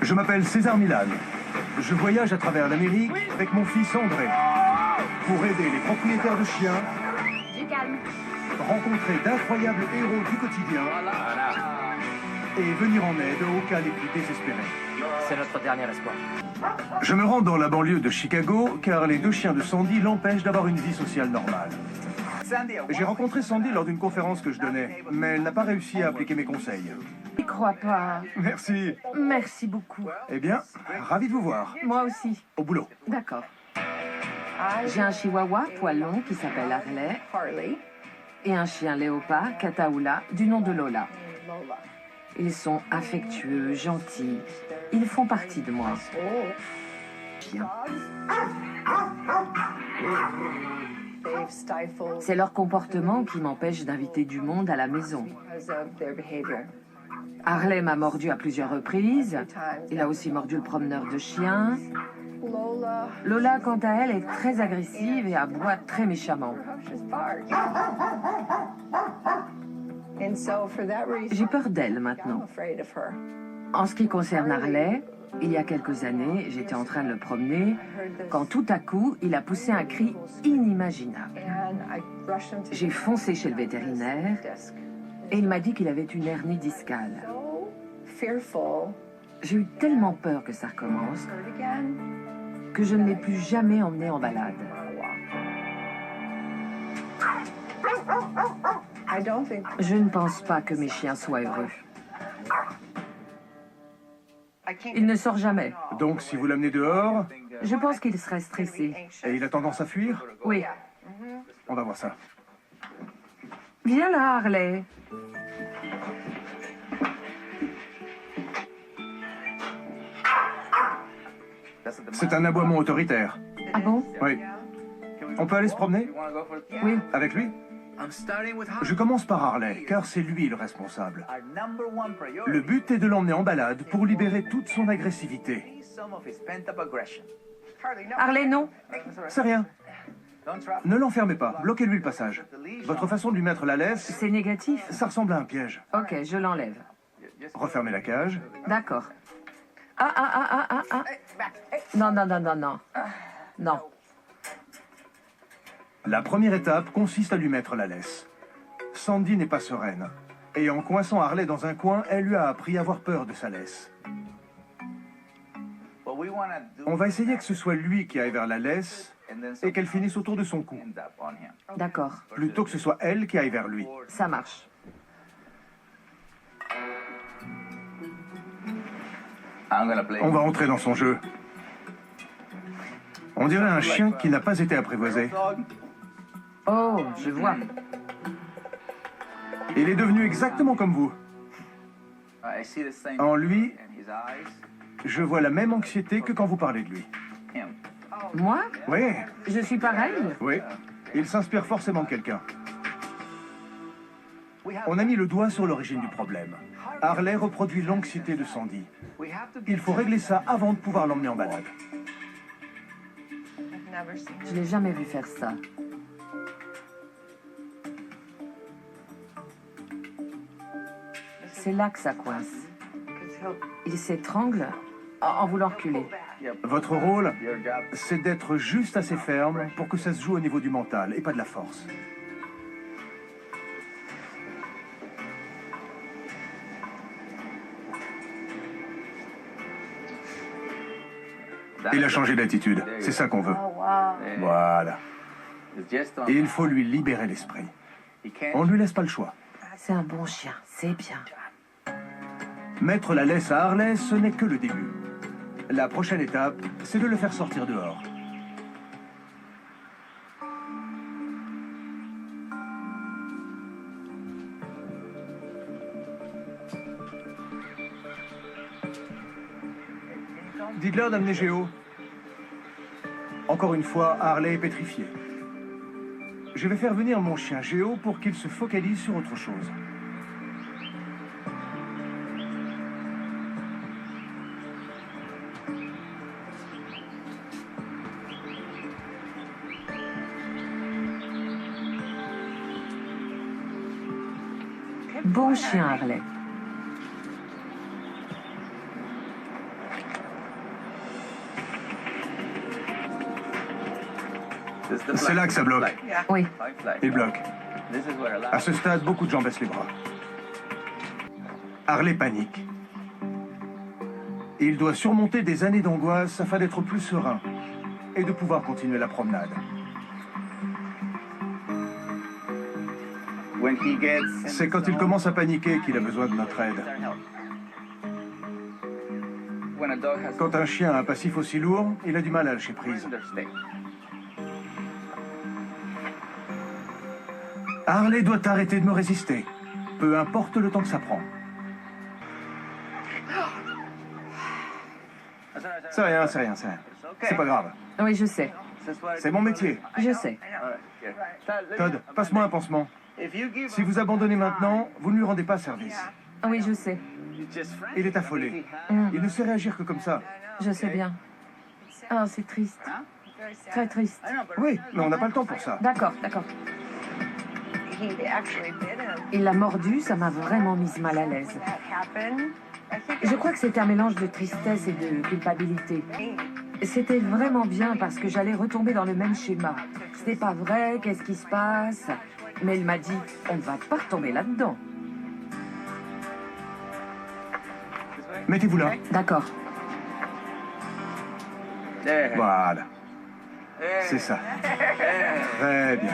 Je m'appelle César Millan. Je voyage à travers l'Amérique avec mon fils André pour aider les propriétaires de chiens, Du calme. rencontrer d'incroyables héros du quotidien et venir en aide aux cas les plus désespérés. C'est notre dernier espoir. Je me rends dans la banlieue de Chicago car les deux chiens de Sandy l'empêchent d'avoir une vie sociale normale. J'ai rencontré Sandy lors d'une conférence que je donnais, mais elle n'a pas réussi à appliquer mes conseils. Je crois pas. Merci. Merci beaucoup. Eh bien, ravi de vous voir. Moi aussi. Au boulot. D'accord. J'ai un chihuahua poil long qui s'appelle Harley et un chien léopard, Cataoula, du nom de Lola. Ils sont affectueux, gentils. Ils font partie de moi. Chien. C'est leur comportement qui m'empêche d'inviter du monde à la maison. Harley m'a mordu à plusieurs reprises. Il a aussi mordu le promeneur de chiens. Lola, quant à elle, est très agressive et aboie très méchamment. J'ai peur d'elle maintenant. En ce qui concerne Harley, il y a quelques années, j'étais en train de le promener, quand tout à coup, il a poussé un cri inimaginable. J'ai foncé chez le vétérinaire et il m'a dit qu'il avait une hernie discale. J'ai eu tellement peur que ça recommence que je ne l'ai plus jamais emmené en balade. Je ne pense pas que mes chiens soient heureux. Il ne sort jamais. Donc, si vous l'amenez dehors, Je pense qu'il serait stressé. et il a tendance à fuir, Oui. on va voir ça. Viens là, Harley. C'est un aboiement autoritaire. Ah bon? Oui. On peut aller se promener? Oui. Avec lui? Je commence par Harley, car c'est lui le responsable. Le but est de l'emmener en balade pour libérer toute son agressivité. Harley, non. C'est rien. Ne l'enfermez pas, bloquez-lui le passage. Votre façon de lui mettre la laisse, C'est négatif. ça ressemble à un piège. Ok, je l'enlève. Refermez la cage. D'accord. Ah. Non. Non. La première étape consiste à lui mettre la laisse. Sandy n'est pas sereine. Et en coinçant Harley dans un coin, elle lui a appris à avoir peur de sa laisse. On va essayer que ce soit lui qui aille vers la laisse et qu'elle finisse autour de son cou, D'accord. plutôt que ce soit elle qui aille vers lui. Ça marche. On va entrer dans son jeu. On dirait un chien qui n'a pas été apprivoisé. Oh, je vois. Il est devenu exactement comme vous. En lui, je vois la même anxiété que quand vous parlez de lui. Moi? Oui, Je suis pareil? oui. Il s'inspire forcément de quelqu'un. On a mis le doigt sur l'origine du problème. Harley reproduit l'anxiété de Sandy. Il faut régler ça avant de pouvoir l'emmener en balade. Je l'ai jamais vu faire ça. C'est là que ça coince. Il s'étrangle en voulant reculer. Votre rôle, c'est d'être juste assez ferme pour que ça se joue au niveau du mental et pas de la force. Il a changé d'attitude. C'est ça qu'on veut. Voilà. Et il faut lui libérer l'esprit. On ne lui laisse pas le choix. C'est un bon chien, c'est bien. Mettre la laisse à Harley, ce n'est que le début. La prochaine étape, c'est de le faire sortir dehors. Dites-leur d'amener Géo. Encore une fois, Harley est pétrifié. Je vais faire venir mon chien Géo pour qu'il se focalise sur autre chose. Bon chien, Harley. C'est là que ça bloque. Oui. Il bloque. À ce stade, beaucoup de gens baissent les bras. Harley panique. Il doit surmonter des années d'angoisse afin d'être plus serein et de pouvoir continuer la promenade. C'est quand il commence à paniquer qu'il a besoin de notre aide. Quand un chien a un passif aussi lourd, il a du mal à lâcher prise. Harley doit arrêter de me résister, peu importe le temps que ça prend. C'est rien, c'est rien, c'est rien. C'est pas grave. Oui, je sais. C'est mon métier. Je sais. Todd, passe-moi un pansement. Si vous abandonnez maintenant, vous ne lui rendez pas service. Oui, je sais. Il est affolé. Il ne sait réagir que comme ça. Je sais bien. Ah, c'est triste. Très triste. Oui, mais on n'a pas le temps pour ça. D'accord, d'accord. Il l'a mordu, ça m'a vraiment mise mal à l'aise. Je crois que c'était un mélange de tristesse et de culpabilité. C'était vraiment bien parce que j'allais retomber dans le même schéma. C'était pas vrai, qu'est-ce qui se passe? Mais il m'a dit, on ne va pas retomber là-dedans. Mettez-vous là. D'accord. Voilà. C'est ça. Très bien.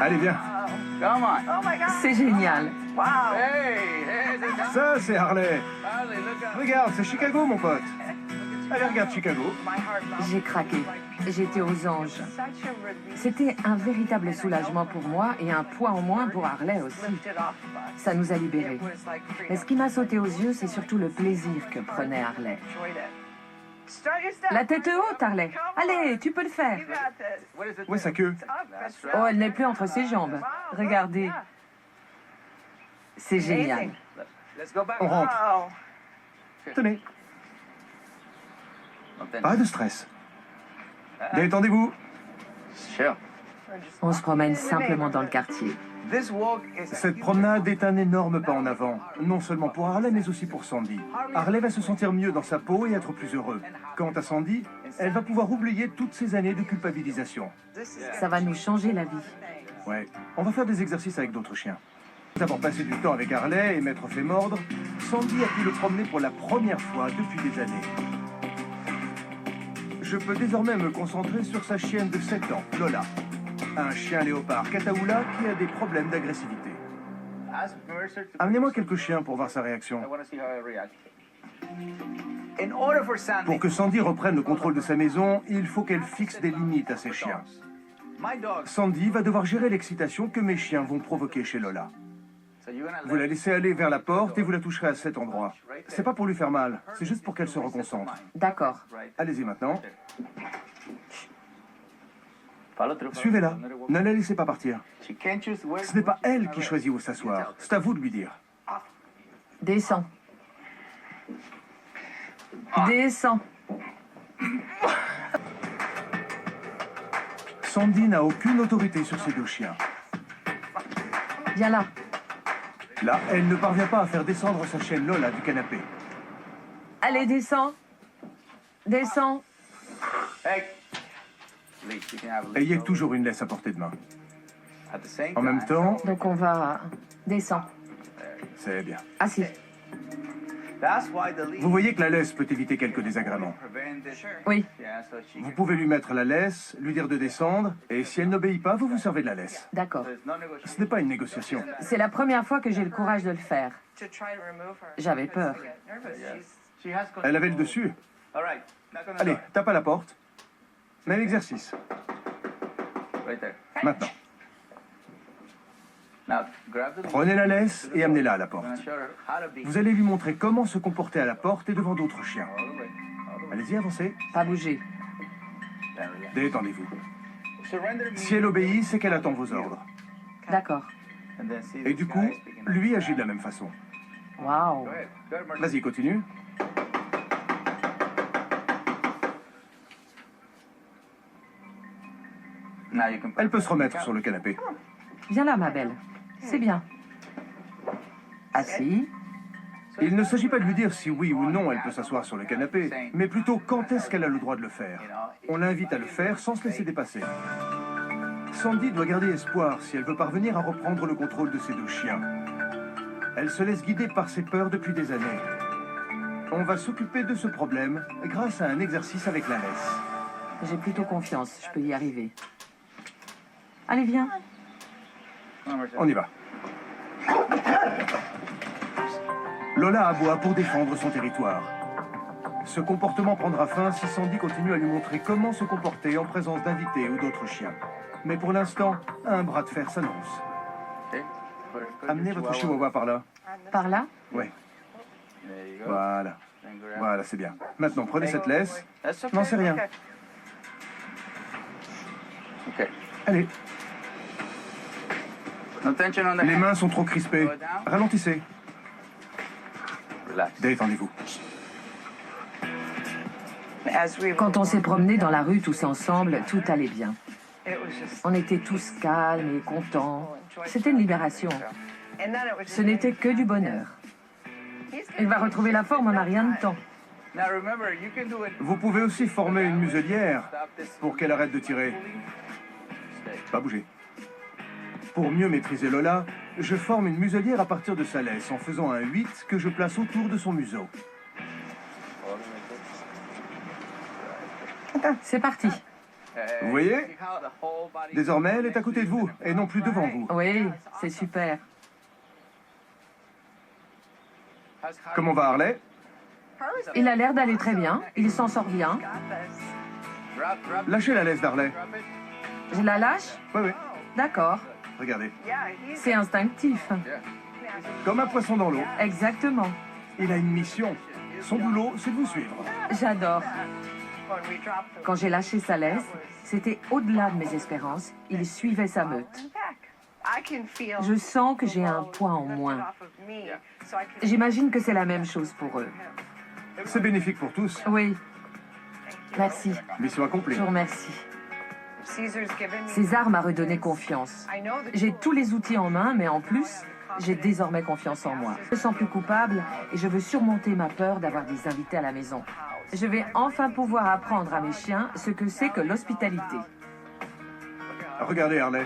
Allez, viens. C'est génial. Ça, c'est Harley. Regarde, c'est Chicago, mon pote. Allez, regarde Chicago. J'ai craqué. J'étais aux anges. C'était un véritable soulagement pour moi et un poids en moins pour Harley aussi. Ça nous a libérés. Mais ce qui m'a sauté aux yeux, c'est surtout le plaisir que prenait Harley. La tête haute, Harley. Allez, tu peux le faire. Où est sa queue? Oh, elle n'est plus entre ses jambes. Regardez. C'est génial. On rentre. Tenez. Pas de stress. Détendez-vous. On se promène simplement dans le quartier. Cette promenade est un énorme pas en avant, non seulement pour Harley, mais aussi pour Sandy. Harley va se sentir mieux dans sa peau et être plus heureux. Quant à Sandy, elle va pouvoir oublier toutes ces années de culpabilisation. Ça va nous changer la vie. Ouais, on va faire des exercices avec d'autres chiens. Après avoir passé du temps avec Harley et m'être fait mordre, Sandy a pu le promener pour la première fois depuis des années. Je peux désormais me concentrer sur sa chienne de 7 ans, Lola. Un chien léopard Catahoula qui a des problèmes d'agressivité. Amenez-moi quelques chiens pour voir sa réaction. Pour que Sandy reprenne le contrôle de sa maison, il faut qu'elle fixe des limites à ses chiens. Sandy va devoir gérer l'excitation que mes chiens vont provoquer chez Lola. Vous la laissez aller vers la porte et vous la toucherez à cet endroit. C'est pas pour lui faire mal, c'est juste pour qu'elle se reconcentre. D'accord. Allez-y maintenant. Suivez-la. Ne la laissez pas partir. Ce n'est pas elle qui choisit où s'asseoir. C'est à vous de lui dire. Descends. Descends. Sandy n'a aucune autorité sur ses deux chiens. Viens là. Là, elle ne parvient pas à faire descendre sa chienne Lola du canapé. Allez, descends. Descends. Ayez toujours une laisse à portée de main. En même temps, Donc on va... Descends. c'est bien. Assis. Vous voyez que la laisse peut éviter quelques désagréments. Oui. Vous pouvez lui mettre la laisse, lui dire de descendre, et si elle n'obéit pas, vous vous servez de la laisse. D'accord. Ce n'est pas une négociation. C'est la première fois que j'ai le courage de le faire. J'avais peur. Elle avait le dessus. Allez, tape à la porte. Même exercice. Maintenant. Prenez la laisse et amenez-la à la porte. Vous allez lui montrer comment se comporter à la porte et devant d'autres chiens. Allez-y, avancez. Pas bouger. Détendez-vous. Si elle obéit, c'est qu'elle attend vos ordres. D'accord. Et du coup, lui agit de la même façon. Waouh. Vas-y, continue. Elle peut se remettre sur le canapé. Viens là, ma belle. C'est bien. Assis. Il ne s'agit pas de lui dire si oui ou non elle peut s'asseoir sur le canapé, mais plutôt quand est-ce qu'elle a le droit de le faire. On l'invite à le faire sans se laisser dépasser. Sandy doit garder espoir si elle veut parvenir à reprendre le contrôle de ses deux chiens. Elle se laisse guider par ses peurs depuis des années. On va s'occuper de ce problème grâce à un exercice avec la laisse. J'ai plutôt confiance, je peux y arriver. Allez, viens. On y va. Lola aboie pour défendre son territoire. Ce comportement prendra fin si Sandy continue à lui montrer comment se comporter en présence d'invités ou d'autres chiens. Mais pour l'instant, un bras de fer s'annonce. Amenez votre chihuahua par là. Par là? Oui. Voilà. Voilà, c'est bien. Maintenant, prenez cette laisse. Non, c'est rien. Allez. Les mains sont trop crispées. Ralentissez. Détendez-vous. Quand on s'est promené dans la rue tous ensemble, tout allait bien. On était tous calmes et contents. C'était une libération. Ce n'était que du bonheur. Il va retrouver la forme en un rien de temps. Vous pouvez aussi former une muselière pour qu'elle arrête de tirer. Pas bouger. Pour mieux maîtriser Lola, je forme une muselière à partir de sa laisse en faisant un 8 que je place autour de son museau. C'est parti. Vous voyez? Désormais, elle est à côté de vous et non plus devant vous. Oui, c'est super. Comment va Harley? Il a l'air d'aller très bien. Il s'en sort bien. Lâchez la laisse d'Harley. Je la lâche? Oui, oui. D'accord. Regardez. C'est instinctif. Comme un poisson dans l'eau. Exactement. Il a une mission. Son boulot, c'est de vous suivre. J'adore. Quand j'ai lâché sa laisse, c'était au-delà de mes espérances. Il suivait sa meute. Je sens que j'ai un poids en moins. J'imagine que c'est la même chose pour eux. C'est bénéfique pour tous. Oui. Merci. Mission accomplie. Je vous remercie. César m'a redonné confiance. J'ai tous les outils en main, mais en plus, j'ai désormais confiance en moi. Je me sens plus coupable et je veux surmonter ma peur d'avoir des invités à la maison. Je vais enfin pouvoir apprendre à mes chiens ce que c'est que l'hospitalité. Regardez, Harley.